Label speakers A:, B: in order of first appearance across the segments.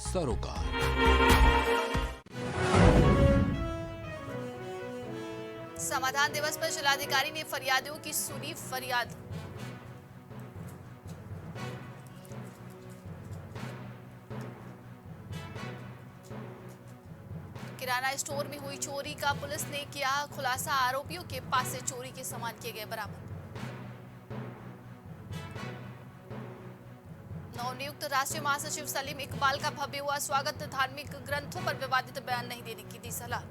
A: सरोकार।
B: समाधान दिवस पर जिलाधिकारी ने फरियादियों की सुनी फरियाद। किराना स्टोर में हुई चोरी का पुलिस ने किया खुलासा, आरोपियों के पास से चोरी के सामान किए गए बरामद। नवनियुक्त राष्ट्रीय महासचिव सलीम इकबाल का भव्य हुआ स्वागत, धार्मिक ग्रंथों पर विवादित बयान नहीं देने की दी सलाह।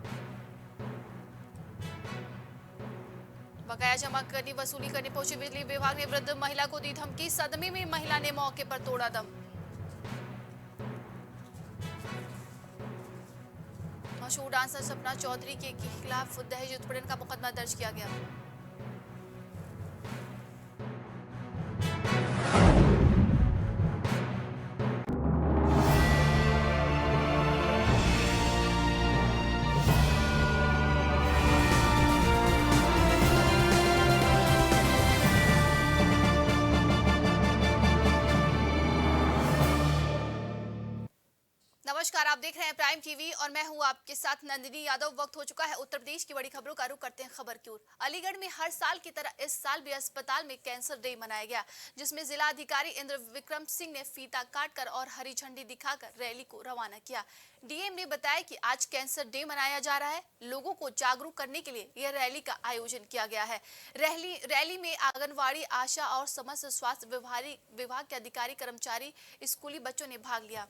B: बकाया जमा करनी वसूली करने पहुंची बिजली विभाग ने वृद्ध महिला को दी धमकी, सदमे में महिला ने मौके पर तोड़ा दम। मशहूर डांसर सपना चौधरी के खिलाफ दहेज उत्पीड़न का मुकदमा दर्ज किया गया। नमस्कार, आप देख रहे हैं प्राइम टीवी और मैं हूं आपके साथ नंदिनी यादव। वक्त हो चुका है उत्तर प्रदेश की बड़ी खबरों का रुख करते हैं खबर की ओर। अलीगढ़ में हर साल की तरह इस साल भी अस्पताल में कैंसर डे मनाया गया, जिसमें जिला अधिकारी इंद्र विक्रम सिंह ने फीता काटकर और हरी झंडी दिखाकर रैली को रवाना किया। डीएम ने बताया कि आज कैंसर डे मनाया जा रहा है, लोगों को जागरूक करने के लिए यह रैली का आयोजन किया गया है। रैली में आंगनवाड़ी, आशा और समस्त स्वास्थ्य विभाग के अधिकारी, कर्मचारी, स्कूली बच्चों ने भाग लिया।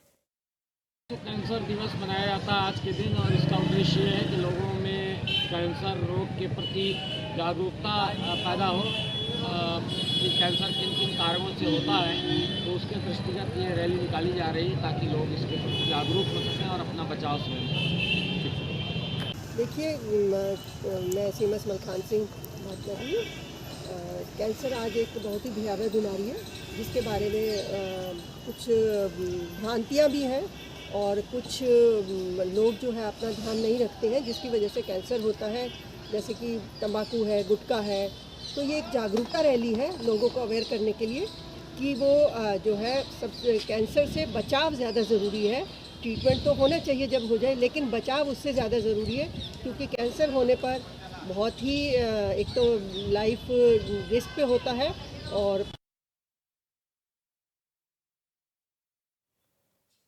C: तो कैंसर दिवस मनाया जाता है आज के दिन, और इसका उद्देश्य ये है कि लोगों में कैंसर रोग के प्रति जागरूकता पैदा हो कि कैंसर किन किन कारणों से होता है। तो उसके दृष्टिगत ये रैली निकाली जा रही है ताकि लोग इसके प्रति जागरूक हो सकें और अपना बचाव स्वयं।
D: देखिए, मैं सीएमएस मलखान सिंह बात कर रही हूँ। कैंसर आज एक बहुत ही भयावह बीमारी है, जिसके बारे में कुछ भ्रांतियाँ भी हैं और कुछ लोग जो है अपना ध्यान नहीं रखते हैं, जिसकी वजह से कैंसर होता है। जैसे कि तंबाकू है, गुटखा है। तो ये एक जागरूकता रैली है लोगों को अवेयर करने के लिए कि वो जो है सब कैंसर से बचाव ज़्यादा ज़रूरी है। ट्रीटमेंट तो होना चाहिए जब हो जाए, लेकिन बचाव उससे ज़्यादा ज़रूरी है, क्योंकि कैंसर होने पर बहुत ही एक तो लाइफ रिस्क पे होता है। और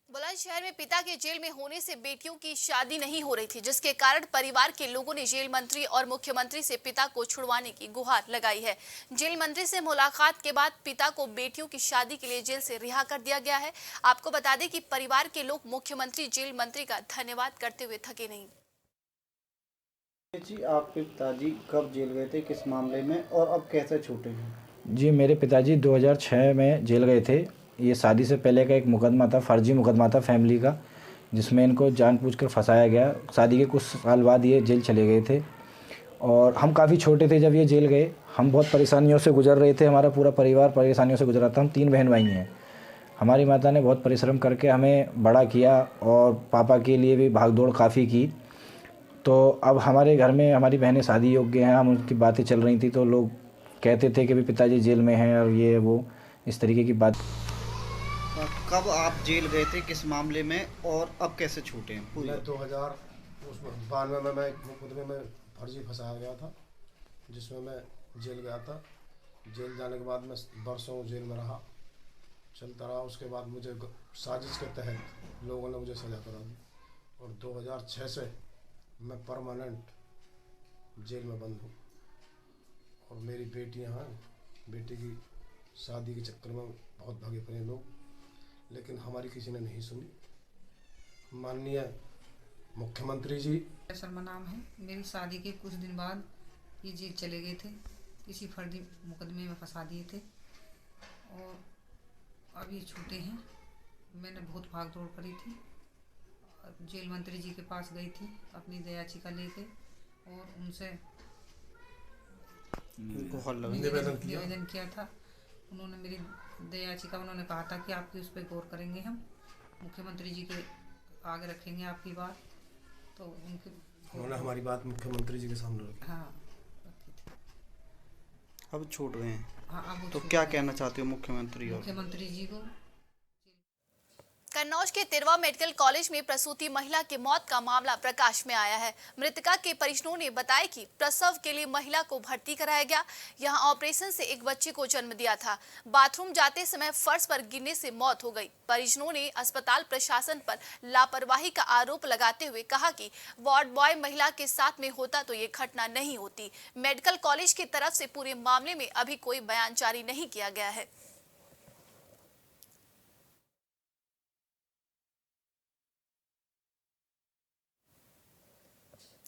B: बुलंदशहर में पिता के जेल में होने से बेटियों की शादी नहीं हो रही थी, जिसके कारण परिवार के लोगों ने जेल मंत्री और मुख्यमंत्री से पिता को छुड़वाने की गुहार लगाई है। जेल मंत्री से मुलाकात के बाद पिता को बेटियों की शादी के लिए जेल से रिहा कर दिया गया है। आपको बता दें कि परिवार के लोग मुख्यमंत्री, जेल मंत्री का धन्यवाद करते हुए थके नहीं।
E: जी, आपके पिताजी कब जेल गए थे, किस मामले में, और अब कैसे छूटे हैं?
F: जी, मेरे पिताजी 2006 में जेल गए थे। ये शादी से पहले का एक मुकदमा था, फर्जी मुकदमा था फैमिली का, जिसमें इनको जानबूझकर फंसाया गया। शादी के कुछ साल बाद ये जेल चले गए थे और हम काफ़ी छोटे थे जब ये जेल गए। हम बहुत परेशानियों से गुजर रहे थे, हमारा पूरा परिवार परेशानियों से गुजरा था। हम 3 बहन भाई हैं। हमारी माता ने बहुत परिश्रम करके हमें बड़ा किया और पापा के लिए भी भागदौड़ काफ़ी की। तो अब हमारे घर में हमारी बहनें शादी योग्य हैं। हम उनकी बातें चल रही थी तो लोग कहते थे कि भी पिताजी जेल में हैं और ये वो इस तरीके की बात।
E: कब आप जेल गए थे, किस मामले में, और अब कैसे छूटे हैं?
G: मैं 2092 में मैं एक मुकदमे में फर्जी फंसाया गया था, जिसमें मैं जेल गया था। जेल जाने के बाद मैं बरसों जेल में रहा, चलता रहा। उसके बाद मुझे साजिश के तहत लोगों ने मुझे सज़ा करा दी और 2006 से मैं परमानेंट जेल में बंद हूँ। और मेरी बेटियाँ हैं, बेटी की शादी के चक्कर में बहुत भागे पड़े लोग, लेकिन हमारी किसी ने नहीं सुनी। माननीय मुख्यमंत्री जी,
H: शर्मा नाम है। मेरी शादी के कुछ दिन बाद ये जेल चले गए थे, किसी फर्जी मुकदमे में फंसा दिए थे और अब ये छूटे हैं। मैंने बहुत भाग दौड़ करी थी, जेल मंत्री जी के पास गई थी अपनी दया याचिका लेके और उनसे निवेदन किया था। उन्होंने मेरी दया याचिका, उन्होंने कहा था कि आपकी उस पर गौर करेंगे, हम मुख्यमंत्री जी के आगे रखेंगे आपकी बात। तो
G: उन्होंने हमारी बात मुख्यमंत्री जी के सामने रखी।
H: हाँ,
E: अब छूट गए हैं।
H: हाँ, अब
E: तो क्या कहना चाहते हो मुख्यमंत्री
H: जी को?
B: कन्नौज के तिरवा मेडिकल कॉलेज में प्रसूति महिला की मौत का मामला प्रकाश में आया है। मृतका के परिजनों ने बताया कि प्रसव के लिए महिला को भर्ती कराया गया। यहां ऑपरेशन से एक बच्चे को जन्म दिया था। बाथरूम जाते समय फर्श पर गिरने से मौत हो गई। परिजनों ने अस्पताल प्रशासन पर लापरवाही का आरोप लगाते हुए कहा कि वार्ड बॉय महिला के साथ में होता तो ये घटना नहीं होती। मेडिकल कॉलेज की तरफ से पूरे मामले में अभी कोई बयान जारी नहीं किया गया है।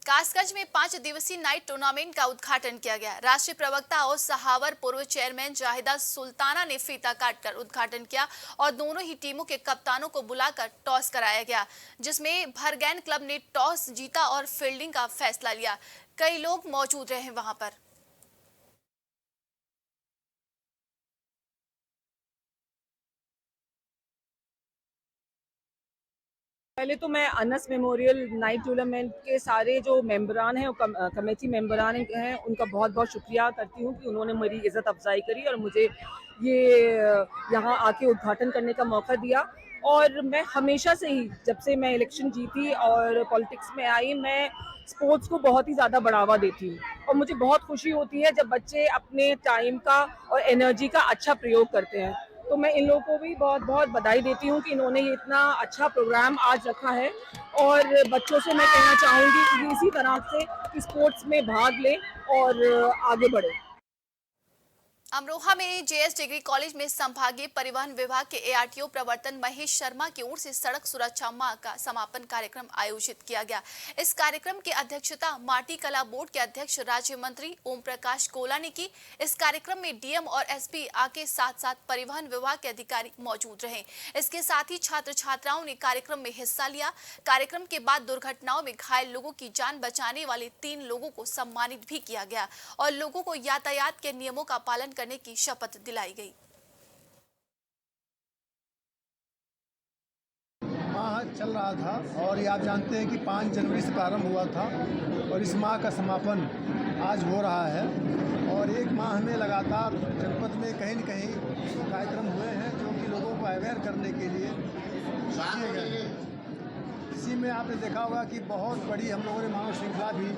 B: कासगंज में 5 दिवसीय नाइट टूर्नामेंट का उद्घाटन किया गया। राष्ट्रीय प्रवक्ता और सहावर पूर्व चेयरमैन जाहिदा सुल्ताना ने फीता काटकर उद्घाटन किया और दोनों ही टीमों के कप्तानों को बुलाकर टॉस कराया गया, जिसमें भरगैन क्लब ने टॉस जीता और फील्डिंग का फैसला लिया। कई लोग मौजूद रहे वहां पर।
A: पहले तो मैं अनस मेमोरियल नाइट टूर्नामेंट के सारे जो मेंबरान हैं और कमेटी मेंबरान हैं उनका बहुत बहुत शुक्रिया करती हूँ कि उन्होंने मेरी इज़्ज़त अफजाई करी और मुझे ये यहाँ आके उद्घाटन करने का मौका दिया। और मैं हमेशा से ही, जब से मैं इलेक्शन जीती और पॉलिटिक्स में आई, मैं स्पोर्ट्स को बहुत ही ज़्यादा बढ़ावा देती हूँ और मुझे बहुत खुशी होती है जब बच्चे अपने टाइम का और एनर्जी का अच्छा प्रयोग करते हैं। तो मैं इन लोगों को भी बहुत बहुत बधाई देती हूँ कि इन्होंने ये इतना अच्छा प्रोग्राम आज रखा है और बच्चों से मैं कहना चाहूँगी कि इसी तरह से स्पोर्ट्स में भाग लें और आगे बढ़ें।
B: अमरोहा में जेएस डिग्री कॉलेज में संभागीय परिवहन विभाग के एआरटीओ प्रवर्तन महेश शर्मा की ओर से सड़क सुरक्षा माह का समापन कार्यक्रम आयोजित किया गया। इस कार्यक्रम की अध्यक्षता माटी कला बोर्ड के अध्यक्ष राज्य मंत्री ओम प्रकाश कोला ने की। इस कार्यक्रम में डीएम और एसपी के साथ साथ परिवहन विभाग के अधिकारी मौजूद रहे। इसके साथ ही छात्र छात्राओं ने कार्यक्रम में हिस्सा लिया। कार्यक्रम के बाद दुर्घटनाओं में घायल लोगों की जान बचाने वाले 3 लोगों को सम्मानित भी किया गया और लोगों को यातायात के नियमों का पालन करने की शपथ दिलाई गई।
I: माह चल रहा था और ये आप जानते हैं कि 5 जनवरी से प्रारंभ हुआ था और इस माह का समापन आज हो रहा है। और 1 माह में लगातार जनपद में कहीं न कहीं कार्यक्रम हुए हैं जो कि लोगों को अवेयर करने के लिए किए गए हैं। इसी में आपने देखा होगा कि बहुत बड़ी हम लोगों ने मानव श्रृंखला भी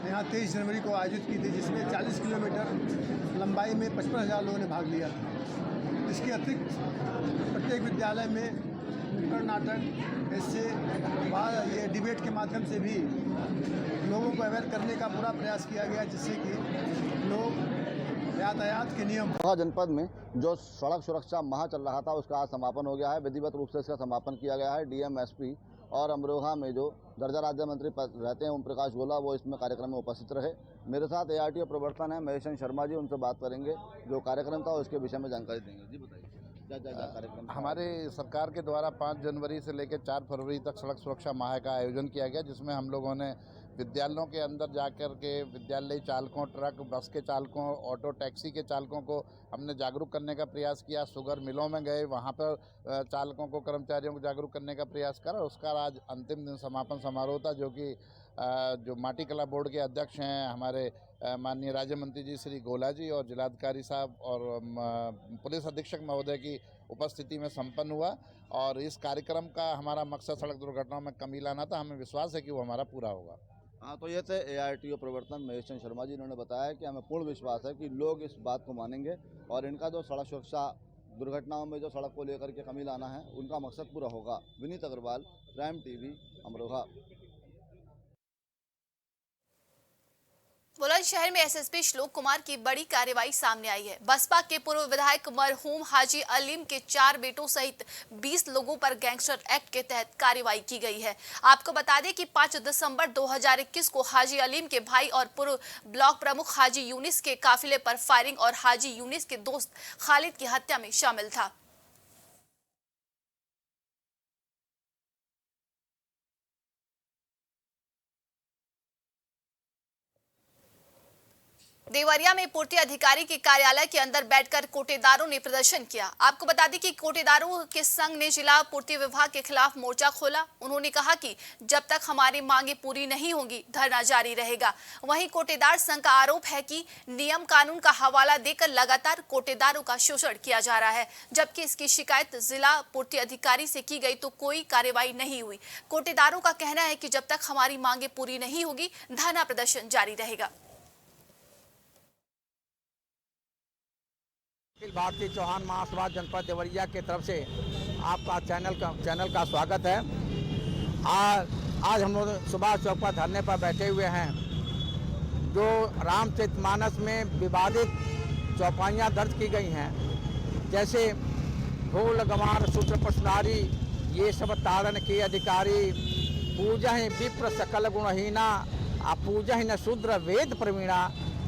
I: यहाँ 23 जनवरी को आयोजित की थी, जिसमें 40 किलोमीटर लंबाई में 55,000 लोगों ने भाग लिया था। इसके अतिरिक्त प्रत्येक विद्यालय में नुक्कड़ नाटक, ऐसे ये डिबेट के माध्यम से भी लोगों को अवेयर करने का पूरा प्रयास किया गया, जिससे कि लोग यातायात के नियम।
J: जनपद में जो सड़क सुरक्षा माह चल रहा था उसका आज समापन हो गया है। विधिवत रूप से इसका समापन किया गया है। डीएम, एसपी और अमरोहा में जो दर्जा राज्य मंत्री रहते हैं ओम प्रकाश गोला, वो इसमें कार्यक्रम में उपस्थित रहे। मेरे साथ एआरटीओ प्रवर्तन है महेश शर्मा जी, उनसे बात करेंगे, जो कार्यक्रम था उसके विषय में जानकारी देंगे। जी बताइए क्या कार्यक्रम।
K: हमारे सरकार के द्वारा 5 जनवरी से लेकर 4 फरवरी तक सड़क सुरक्षा माह का आयोजन किया गया, जिसमें हम लोगों ने विद्यालयों के अंदर जाकर के विद्यालयी चालकों, ट्रक, बस के चालकों, ऑटो टैक्सी के चालकों को हमने जागरूक करने का प्रयास किया। शुगर मिलों में गए, वहाँ पर चालकों को, कर्मचारियों को जागरूक करने का प्रयास करा। उसका आज अंतिम दिन समापन समारोह था, जो कि जो माटी कला बोर्ड के अध्यक्ष हैं हमारे माननीय राज्य मंत्री जी श्री गोला जी और जिलाधिकारी साहब और पुलिस अधीक्षक महोदय की उपस्थिति में संपन्न हुआ। और इस कार्यक्रम का हमारा मकसद सड़क दुर्घटनाओं में कमी लाना था। हमें विश्वास है कि वो हमारा पूरा होगा।
J: हाँ, तो ये थे एआरटीओ प्रवर्तन महेश शर्मा जी। इन्होंने बताया कि हमें पूर्ण विश्वास है कि लोग इस बात को मानेंगे और इनका जो सड़क सुरक्षा दुर्घटनाओं में जो सड़क को लेकर के कमी लाना है, उनका मकसद पूरा होगा। Vineet Agarwal, prime TV, Amroha.
B: बुलंदशहर में एसएसपी श्लोक कुमार की बड़ी कार्रवाई सामने आई है। बसपा के पूर्व विधायक मरहूम हाजी अलीम के 4 बेटों सहित 20 लोगों पर गैंगस्टर एक्ट के तहत कार्रवाई की गई है। आपको बता दें कि 5 दिसंबर 2021 को हाजी अलीम के भाई और पूर्व ब्लॉक प्रमुख हाजी यूनिस के काफिले पर फायरिंग और हाजी यूनिस के दोस्त खालिद की हत्या में शामिल था। देवरिया में पूर्ति अधिकारी के कार्यालय के अंदर बैठकर कोटेदारों ने प्रदर्शन किया। आपको बता दें कि कोटेदारों के संघ ने जिला पूर्ति विभाग के खिलाफ मोर्चा खोला। उन्होंने कहा कि जब तक हमारी मांगे पूरी नहीं होंगी धरना जारी रहेगा। वहीं कोटेदार संघ का आरोप है कि नियम कानून का हवाला देकर लगातार कोटेदारों का शोषण किया जा रहा है, जबकि इसकी शिकायत जिला पूर्ति अधिकारी से की गई तो कोई कार्रवाई नहीं हुई। कोटेदारों का कहना है कि जब तक हमारी मांगे पूरी नहीं होगी धरना प्रदर्शन जारी रहेगा।
L: अखिल भारतीय चौहान महासभा जनपद देवरिया के तरफ से आपका चैनल का स्वागत है। आज हम लोग सुभाष चौक पर धरने पर बैठे हुए हैं। जो रामचरितमानस में विवादित चौपाइयाँ दर्ज की गई हैं, जैसे ढोल गवार सूत्र प्रश्नारी ये सब तारण के अधिकारी, पूजा ही विप्र सकल गुणहीना अपूजा ही न शूद्र वेद प्रवीणा,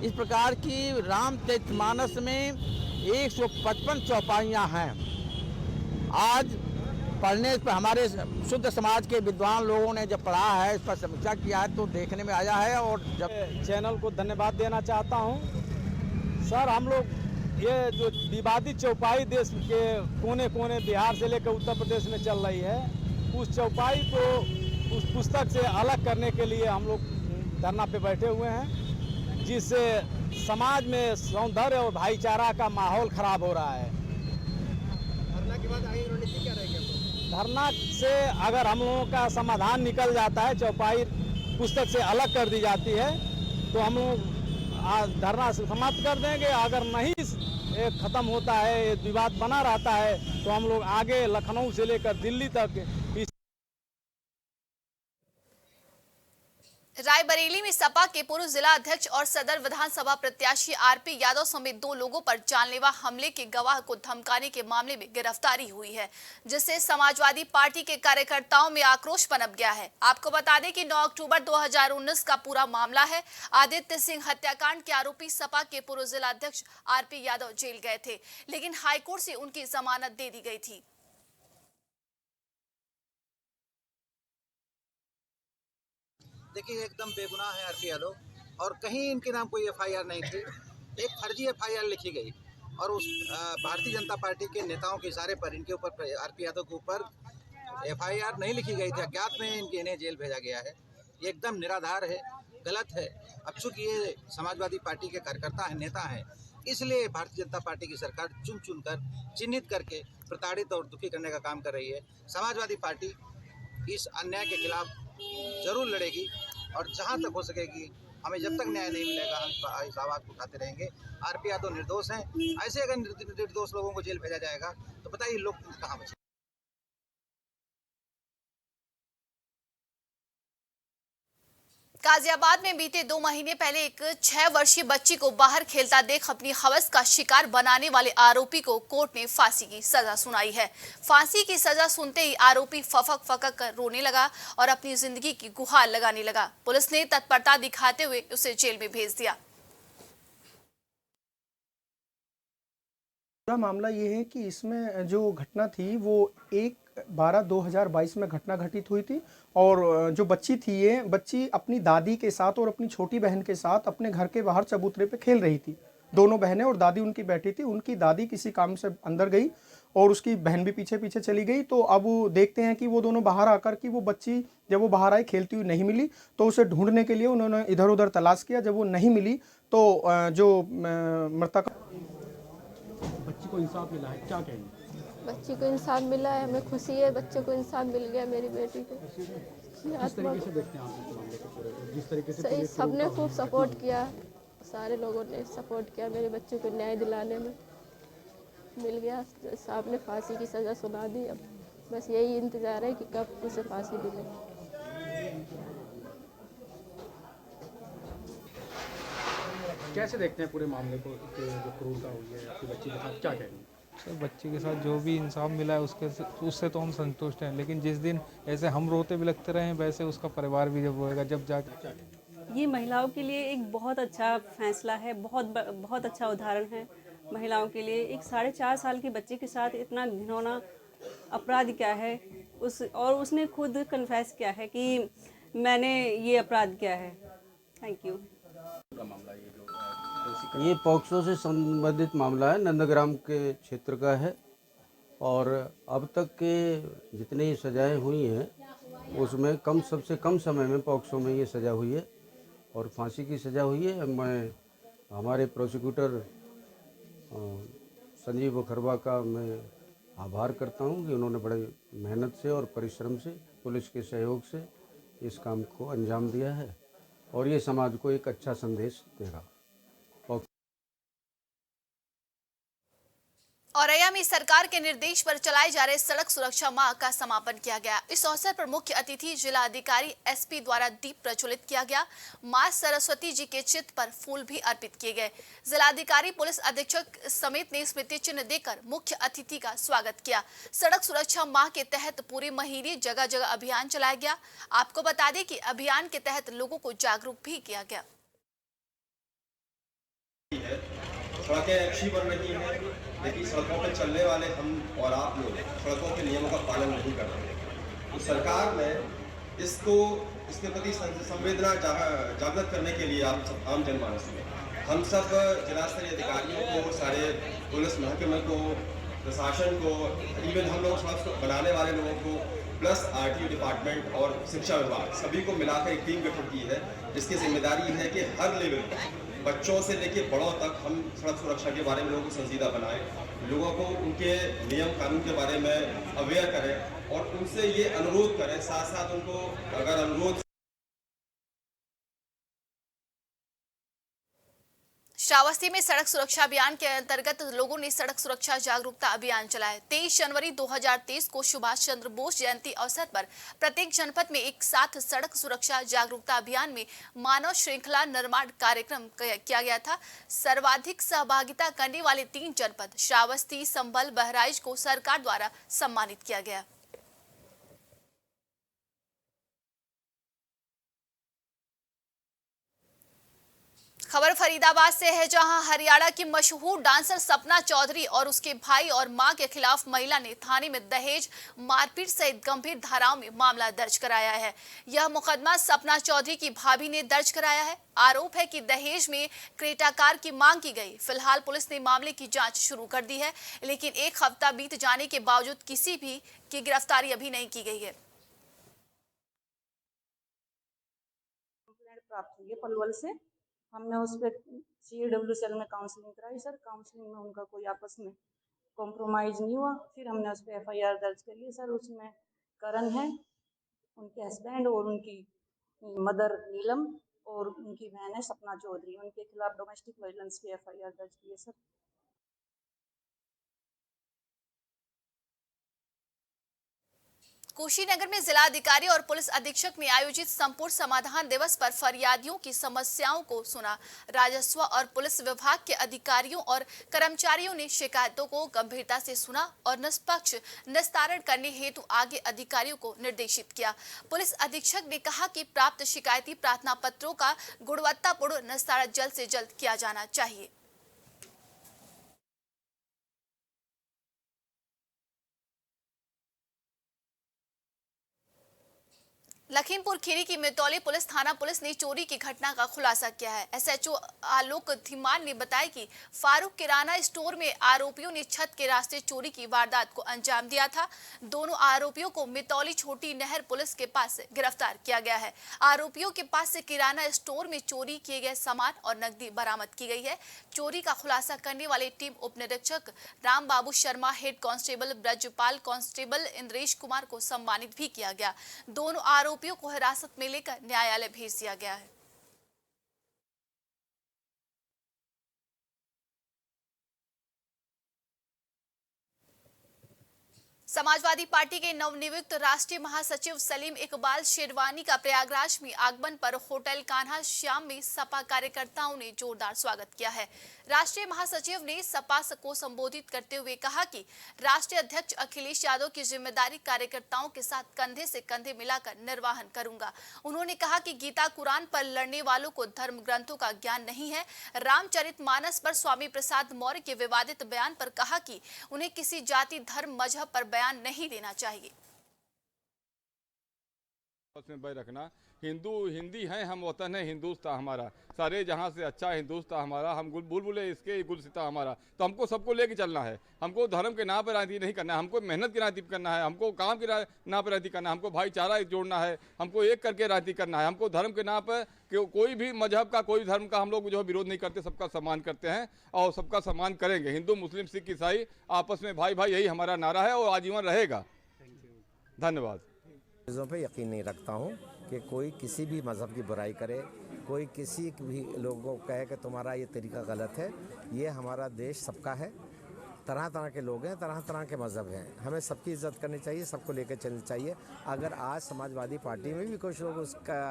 L: इस प्रकार की रामचरितमानस में 155 चौपाइयाँ हैं। आज पढ़ने पर हमारे शुद्ध समाज के विद्वान लोगों ने जब पढ़ा है, इस पर समीक्षा किया है, तो देखने में आया है। और जब
C: चैनल को धन्यवाद देना चाहता हूं। सर, हम लोग ये जो विवादित चौपाई देश के कोने कोने बिहार से लेकर उत्तर प्रदेश में चल रही है, उस चौपाई को उस पुस्तक से अलग करने के लिए हम लोग धरना पे बैठे हुए हैं, जिससे समाज में सौंदर्य और भाईचारा का माहौल खराब हो रहा है।
M: धरना के बाद आगे रणनीति क्या रहेगी?
C: धरना से अगर हम लोगों का समाधान निकल जाता है, चौपाई पुस्तक से अलग कर दी जाती है, तो हम लोग धरना समाप्त कर देंगे। अगर नहीं खत्म होता है, विवाद बना रहता है, तो हम लोग आगे लखनऊ से लेकर दिल्ली तक
B: रायबरेली में सपा के पूर्व जिला अध्यक्ष और सदर विधानसभा प्रत्याशी आरपी यादव समेत 2 लोगों पर जानलेवा हमले के गवाह को धमकाने के मामले में गिरफ्तारी हुई है, जिससे समाजवादी पार्टी के कार्यकर्ताओं में आक्रोश पनप गया है। आपको बता दें कि 9 अक्टूबर 2019 का पूरा मामला है। आदित्य सिंह हत्याकांड के आरोपी सपा के पूर्व जिला अध्यक्ष आरपी यादव जेल गए थे, लेकिन हाईकोर्ट से उनकी जमानत दे दी गई थी।
N: देखिए, एकदम बेगुनाह है आरपी यादव, और कहीं इनके नाम कोई एफआईआर नहीं थी। एक फर्जी एफआईआर लिखी गई और उस भारतीय जनता पार्टी के नेताओं के इशारे पर इनके ऊपर, आरपी यादव के ऊपर एफआईआर नहीं लिखी गई थी। अज्ञात में इन्हें जेल भेजा गया है। ये एकदम निराधार है, गलत है। अब चूंकि ये समाजवादी पार्टी के कार्यकर्ता हैं, नेता हैं, इसलिए भारतीय जनता पार्टी की सरकार चुन चुन कर चिन्हित करके प्रताड़ित और दुखी करने का काम कर रही है। समाजवादी पार्टी इस अन्याय के खिलाफ जरूर लड़ेगी और जहां तक हो सकेगी, हमें जब तक न्याय नहीं मिलेगा हम इस आवाज़ को उठाते रहेंगे। आरपी यादव निर्दोष हैं। ऐसे अगर निर्दोष लोगों को जेल भेजा जाएगा तो बताइए लोग कहाँ बचे।
B: गाजियाबाद में बीते 2 महीने पहले एक 6 वर्षीय बच्ची को बाहर खेलता देख अपनी हवस का शिकार बनाने वाले आरोपी को कोर्ट ने फांसी की सजा सुनाई है। फांसी की सजा सुनते ही आरोपी फफक फकक कर रोने लगा और अपनी जिंदगी की गुहार लगाने लगा। पुलिस ने तत्परता दिखाते हुए उसे जेल में भेज दिया।
O: पूरा मामला ये है कि इसमें जो घटना थी वो 1/12/2022 में घटना घटित हुई थी, और जो बच्ची थी, ये बच्ची अपनी दादी के साथ और अपनी छोटी बहन के साथ अपने घर के बाहर चबूतरे पे खेल रही थी। दोनों बहनें और दादी उनकी बैठी थी। उनकी दादी किसी काम से अंदर गई और उसकी बहन भी पीछे पीछे चली गई। तो अब वो देखते हैं कि वो दोनों बाहर आकर कि वो बच्ची जब वो बाहर आई खेलती हुई नहीं मिली, तो उसे ढूंढने के लिए उन्होंने इधर उधर तलाश किया। जब वो नहीं मिली तो जो मृतक
C: बच्ची को इंसाफ मिला है, क्या कहेंगे?
P: बच्ची को इंसाफ मिला है, हमें खुशी है। बच्चे को इंसाफ मिल गया, मेरी बेटी को।
C: किस तरीके से देखते हैं आप इस मामले को? पूरे जिस तरीके से
P: सही, सबने खूब सपोर्ट किया, सारे लोगों ने सपोर्ट किया मेरे बच्चे को न्याय दिलाने में। मिल गया, साहब ने फांसी की सज़ा सुना दी। अब बस यही इंतज़ार है कि कब उसे फांसी मिले।
C: कैसे देखते हैं पूरे मामले को, जो क्रूरता हुई है आपकी बच्ची के साथ, क्या कहेंगे?
Q: सर, बच्ची के साथ जो भी इंसाफ मिला है उससे तो हम संतुष्ट हैं, लेकिन जिस दिन ऐसे हम रोते बिलखते रहे वैसे उसका परिवार भी जब रोएगा, जब जाके।
R: ये महिलाओं के लिए एक बहुत अच्छा फैसला है, बहुत अच्छा उदाहरण है महिलाओं के लिए। एक 4.5 साल के बच्चे के साथ इतना घिनौना अपराध क्या है, और उसने खुद कन्फेस किया है कि मैंने ये अपराध किया है। Thank you.
C: मामला ये जो
S: ये पॉक्सो से संबंधित मामला है, नंदग्राम के क्षेत्र का है और अब तक के जितनी सज़ाएं हुई हैं उसमें सबसे कम समय में पॉक्सो में ये सज़ा हुई है और फांसी की सज़ा हुई है। मैं हमारे प्रोसिक्यूटर संजीव बखरवा का मैं आभार करता हूं कि उन्होंने बड़े मेहनत से और परिश्रम से पुलिस के सहयोग से इस काम को अंजाम दिया है और ये समाज को एक अच्छा संदेश देगा।
B: औरैया में सरकार के निर्देश पर चलाए जा रहे सड़क सुरक्षा माह का समापन किया गया। इस अवसर पर मुख्य अतिथि जिला अधिकारी एसपी द्वारा दीप प्रज्वलित किया गया। मां सरस्वती जी के चित्र पर फूल भी अर्पित किए गए। जिलाधिकारी पुलिस अधीक्षक समेत ने स्मृति चिन्ह देकर मुख्य अतिथि का स्वागत किया। सड़क सुरक्षा माह के तहत पूरे महीने जगह जगह अभियान चलाया गया। आपको बता दें कि अभियान के तहत लोगों को जागरूक भी किया गया।
T: सड़कें अच्छी बन रही हैं, लेकिन सड़कों पर चलने वाले हम और आप लोग सड़कों के नियमों का पालन नहीं कर रहे हैं। तो सरकार ने इसके प्रति संवेदना जागृत करने के लिए आप सब आम जनमानस में हम सब जिला स्तरीय अधिकारियों को, सारे पुलिस महकमे को, प्रशासन को, इवन हम लोग सड़क बनाने वाले लोगों को, प्लस आरटीओ डिपार्टमेंट और शिक्षा विभाग सभी को मिलाकर एक टीम गठित की है, जिसकी जिम्मेदारी है कि हर लेवल पर बच्चों से लेकर बड़ों तक हम सड़क सुरक्षा के बारे में लोगों को संजीदा बनाएं, लोगों को उनके नियम कानून के बारे में अवेयर करें और उनसे ये अनुरोध करें, साथ साथ उनको अगर अनुरोध।
B: श्रावस्ती में सड़क सुरक्षा अभियान के अंतर्गत लोगों ने सड़क सुरक्षा जागरूकता अभियान चलाया। 23 जनवरी 2023 को सुभाष चंद्र बोस जयंती अवसर पर प्रत्येक जनपद में एक साथ सड़क सुरक्षा जागरूकता अभियान में मानव श्रृंखला निर्माण कार्यक्रम किया गया था। सर्वाधिक सहभागिता करने वाले 3 जनपद श्रावस्ती, संभल, बहराइच को सरकार द्वारा सम्मानित किया गया। खबर फरीदाबाद से है, जहां हरियाणा की मशहूर डांसर सपना चौधरी और उसके भाई और मां के खिलाफ महिला ने थाने में दहेज, मारपीट सहित गंभीर धाराओं में मामला दर्ज कराया है। यह मुकदमा सपना चौधरी की भाभी ने दर्ज कराया है। आरोप है कि दहेज में क्रेटा कार की मांग की गई। फिलहाल पुलिस ने मामले की जांच शुरू कर दी है, लेकिन एक हफ्ता बीत जाने के बावजूद किसी भी की गिरफ्तारी अभी नहीं की गई है।
U: प्राप्त हुई है पलवल से, हमने उस पर CWCL में काउंसलिंग कराई सर। काउंसलिंग में उनका कोई आपस में कॉम्प्रोमाइज़ नहीं हुआ। फिर हमने उस पर FIR दर्ज कर ली सर। उसमें करण है, उनके हस्बैंड और उनकी मदर नीलम और उनकी बहन है सपना चौधरी, उनके खिलाफ डोमेस्टिक वायलेंस की FIR दर्ज की है सर।
B: कुशीनगर में जिलाधिकारी और पुलिस अधीक्षक ने आयोजित संपूर्ण समाधान दिवस पर फरियादियों की समस्याओं को सुना। राजस्व और पुलिस विभाग के अधिकारियों और कर्मचारियों ने शिकायतों को गंभीरता से सुना और निष्पक्ष निस्तारण करने हेतु आगे अधिकारियों को निर्देशित किया। पुलिस अधीक्षक ने कहा कि प्राप्त शिकायती प्रार्थना पत्रों का गुणवत्तापूर्ण निस्तारण जल्द से जल्द किया जाना चाहिए। लखीमपुर खीरी की मितौली पुलिस थाना पुलिस ने चोरी की घटना का खुलासा किया है। SHO आलोक धीमान ने बताया कि फारूक किराना स्टोर में आरोपियों ने छत के रास्ते चोरी की वारदात को अंजाम दिया था। दोनों आरोपियों को मितौली छोटी नहर पुलिस के पास से गिरफ्तार किया गया है। आरोपियों के पास से किराना स्टोर में चोरी किए गए सामान और नकदी बरामद की गई है। चोरी का खुलासा करने वाले टीम उप निरीक्षक Ram Babu Sharma, head constable Brajpal, constable Indresh Kumar को सम्मानित भी किया गया। दोनों आरोपियों को हिरासत में लेकर न्यायालय भेज दिया गया है। समाजवादी पार्टी के नवनियुक्त राष्ट्रीय महासचिव सलीम इकबाल शेरवानी का प्रयागराज में आगमन पर होटल कान्हा श्याम में सपा कार्यकर्ताओं ने जोरदार स्वागत किया है। राष्ट्रीय महासचिव ने सपा को संबोधित करते हुए कहा कि राष्ट्रीय अध्यक्ष अखिलेश यादव की जिम्मेदारी कार्यकर्ताओं के साथ कंधे से कंधे मिलाकर निर्वहन करूंगा। उन्होंने कहा कि गीता कुरान पर लड़ने वालों को धर्म ग्रंथों का ज्ञान नहीं है। रामचरितमानस पर स्वामी प्रसाद मौर्य के विवादित बयान पर कहा कि उन्हें किसी जाति, धर्म, मजहब पर बयान नहीं देना चाहिए।
D: आपस में बैर रखना। हिंदी है, हम वतन है हिंदुस्तान हमारा, सारे जहाँ से अच्छा हिंदुस्तान हमारा, हम बुलबुले इसके गुलसिता हमारा। तो हमको सबको लेके चलना है, हमको धर्म के नाम पर राजनीति नहीं करना है, हमको मेहनत की राजनीति करना है, हमको काम के नाम पर राजनीति करना है, हमको भाईचारा जोड़ना है, हमको एक करके राजनीति करना है। हमको धर्म के नाम पर कोई भी मजहब का, कोई धर्म का हम लोग जो विरोध नहीं करते, सबका सम्मान करते हैं और सबका सम्मान करेंगे। हिंदू मुस्लिम सिख ईसाई आपस में भाई भाई, यही हमारा नारा है और आजीवन रहेगा। धन्यवाद।
V: चीज़ों पे यकीन नहीं रखता हूँ कि कोई किसी भी मज़हब की बुराई करे, कोई किसी भी लोगों को कहे कि तुम्हारा ये तरीका गलत है। ये हमारा देश सबका है, तरह तरह के लोग हैं, तरह तरह के मज़हब हैं, हमें सबकी इज्जत करनी चाहिए, सबको लेकर चलनी चाहिए। अगर आज समाजवादी पार्टी में भी कुछ लोग उसका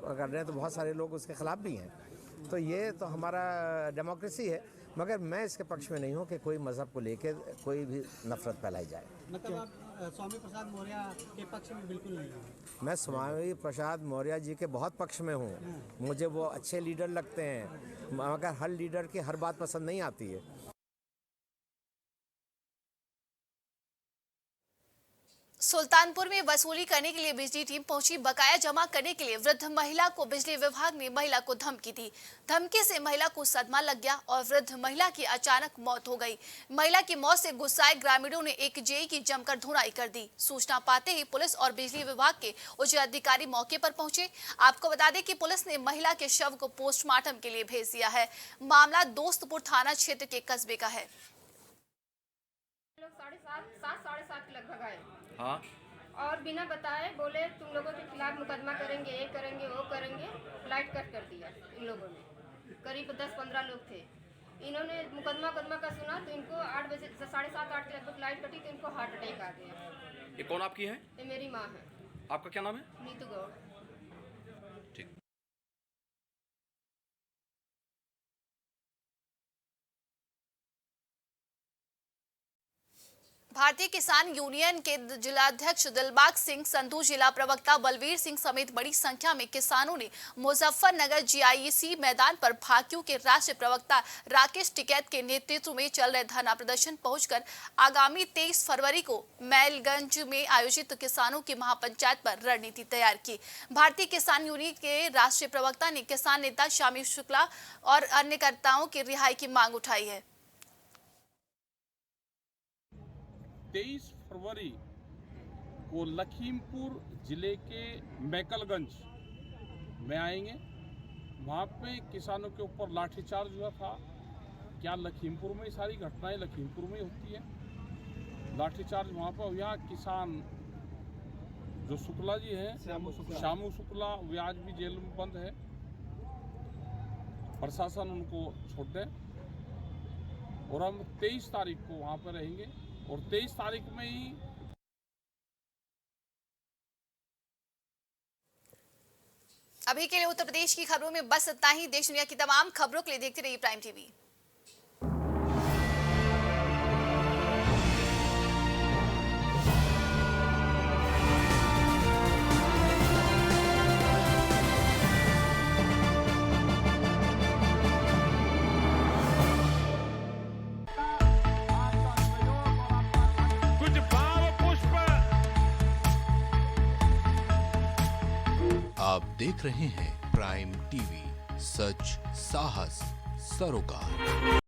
V: कर रहे हैं तो बहुत सारे लोग उसके ख़िलाफ़ भी हैं। तो ये तो हमारा डेमोक्रेसी है, मगर मैं इसके पक्ष में नहीं हूँ कि कोई मज़हब को लेकर कोई भी नफ़रत फैलाई जाए।
M: मतलब आप स्वामी प्रसाद मौर्य के पक्ष में बिल्कुल नहीं हैं?
V: मैं स्वामी प्रसाद मौर्य जी के बहुत पक्ष में हूँ, मुझे वो अच्छे लीडर लगते हैं, मगर हर लीडर की हर बात पसंद नहीं आती है।
B: सुल्तानपुर में वसूली करने के लिए बिजली टीम पहुंची। बकाया जमा करने के लिए वृद्ध महिला को बिजली विभाग ने महिला को धमकी दी। धमकी से महिला को सदमा लग गया और वृद्ध महिला की अचानक मौत हो गई। महिला की मौत से गुस्साए ग्रामीणों ने एक जेई की जमकर धुनाई कर दी। सूचना पाते ही पुलिस और बिजली विभाग के उच्च अधिकारी मौके पर पहुंचे। आपको बता दें कि पुलिस ने महिला के शव को पोस्टमार्टम के लिए भेज दिया है। मामला दोस्तपुर थाना क्षेत्र के कस्बे का है।
W: 7:30 लगभग आए।
X: हाँ।
W: और बिना बताए बोले तुम लोगों के खिलाफ मुकदमा करेंगे, ये करेंगे, वो करेंगे। फ्लाइट कट कर दिया इन लोगों ने। करीब 10-15 लोग थे। इन्होंने मुकदमा का सुना तो इनको 8 बजे 7:30-8 के लगभग फ्लाइट कटी तो इनको हार्ट अटैक आ गया।
X: ये कौन आपकी है?
W: ये मेरी माँ है।
X: आपका क्या नाम है?
W: नीतू गौड़।
X: ठीक।
B: भारतीय किसान यूनियन के जिलाध्यक्ष दिलबाग सिंह संधू, जिला प्रवक्ता बलवीर सिंह समेत बड़ी संख्या में किसानों ने मुजफ्फरनगर जीआईसी मैदान पर भाकियू के राष्ट्रीय प्रवक्ता राकेश टिकैत के नेतृत्व में चल रहे धरना प्रदर्शन पहुंचकर आगामी 23 फरवरी को मैलगंज में आयोजित किसानों की महापंचायत पर रणनीति तैयार की। भारतीय किसान यूनियन के राष्ट्रीय प्रवक्ता ने किसान नेता शामी शुक्ला और अन्य कर्ताओं की रिहाई की मांग उठाई है।
Y: 23 फरवरी को लखीमपुर जिले के मैकलगंज में आएंगे। वहाँ पे किसानों के ऊपर लाठीचार्ज हुआ था। क्या लखीमपुर में सारी घटनाएं लखीमपुर में होती है? लाठीचार्ज वहाँ पर हुआ। किसान जो शुक्ला जी हैं, श्यामू शुक्ला, वे आज भी जेल में बंद है। प्रशासन उनको छोड़ दें और हम 23 तारीख को वहाँ पर रहेंगे और 23 तारीख में ही
B: अभी के लिए उत्तर प्रदेश की खबरों में बस इतना ही। देश दुनिया की तमाम खबरों के लिए देखते रहिए प्राइम टीवी।
Z: आप देख रहे हैं प्राइम टीवी, सच साहस सरोकार।